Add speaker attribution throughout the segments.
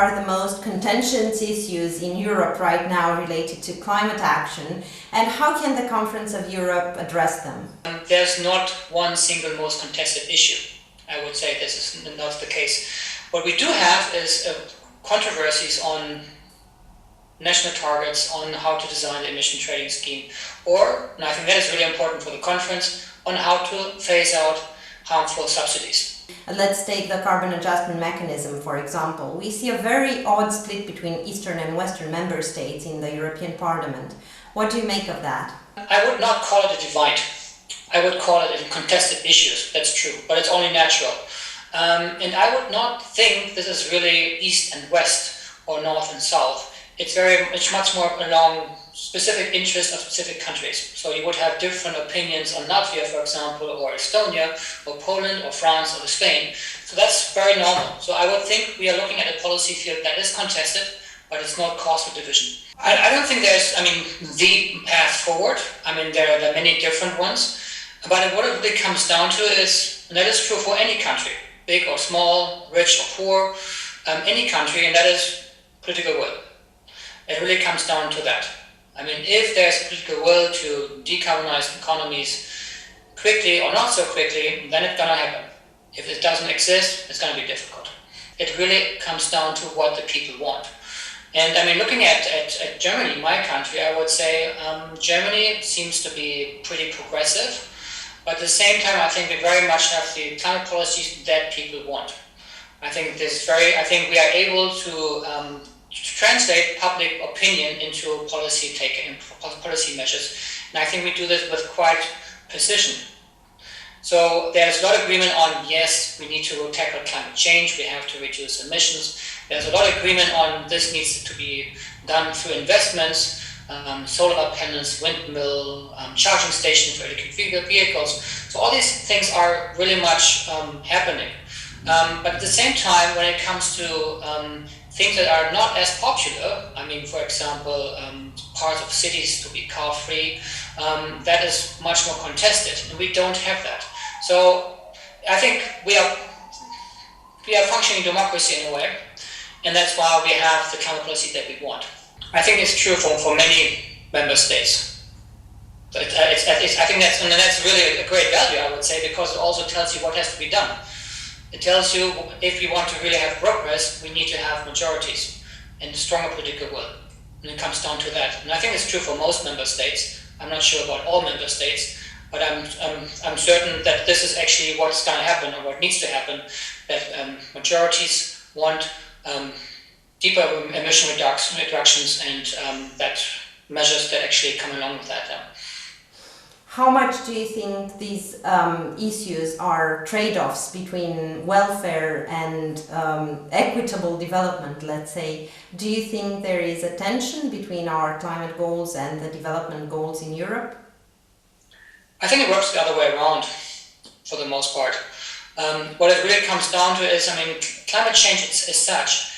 Speaker 1: are the most contentious issues in Europe right now related to climate action, and how can the Conference of Europe address them?
Speaker 2: There's not one single most contested issue. I would say this is not the case. What we do have is controversies on national targets, on how to design the emission trading scheme, or, and I think that is really important for the conference, on how to phase out harmful subsidies.
Speaker 1: Let's take the carbon adjustment mechanism, for example. We see a very odd split between Eastern and Western member states in the European Parliament. What do you make of that?
Speaker 2: I would not call it a divide. I would call it a contested issues, that's true, but it's only natural. And I would not think this is really East and West or North and South. It's much more along specific interests of specific countries. So you would have different opinions on Latvia, for example, or Estonia, or Poland, or France, or Spain. So that's very normal. So I would think we are looking at a policy field that is contested, but it's not cause for division. I don't think there's, the path forward. There are many different ones. But what it really comes down to is, and that is true for any country, big or small, rich or poor, any country, and that is political will. It really comes down to that. If there's political will to decarbonize economies quickly or not so quickly, then it's going to happen. If it doesn't exist, it's going to be difficult. It really comes down to what the people want. And looking at Germany, my country, I would say Germany seems to be pretty progressive. But at the same time, I think we very much have the climate policies that people want. I think we are able to translate public opinion into policy measures. And I think we do this with quite precision. So there's a lot of agreement on, yes, we need to tackle climate change, we have to reduce emissions. There's a lot of agreement on this needs to be done through investments, solar panels, windmill, charging stations for electric vehicles. So all these things are really much happening. But at the same time, when it comes to things that are not as popular, for example, parts of cities to be car-free, that is much more contested, and we don't have that. So I think we are functioning democracy in a way, and that's why we have the climate policy that we want. I think it's true for many member states. I think that's really a great value, I would say, because it also tells you what has to be done. It tells you if we want to really have progress, we need to have majorities and stronger political will. And it comes down to that. And I think it's true for most member states. I'm not sure about all member states, but I'm certain that this is actually what's going to happen or what needs to happen, that majorities want deeper emission reductions and that measures that actually come along with that.
Speaker 1: How much do you think these issues are trade-offs between welfare and equitable development, let's say? Do you think there is a tension between our climate goals and the development goals in Europe?
Speaker 2: I think it works the other way around for the most part. What it really comes down to is, climate change as such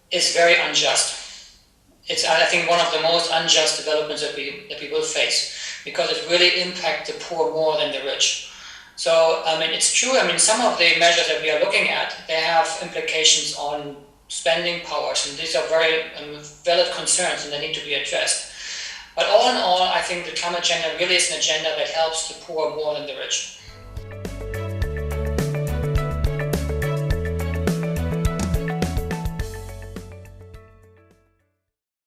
Speaker 2: is very unjust. It's, I think, one of the most unjust developments that we will face, because it really impacts the poor more than the rich. So, it's true, some of the measures that we are looking at, they have implications on spending powers, and these are very valid concerns and they need to be addressed. But all in all, I think the climate agenda really is an agenda that helps the poor more than the rich.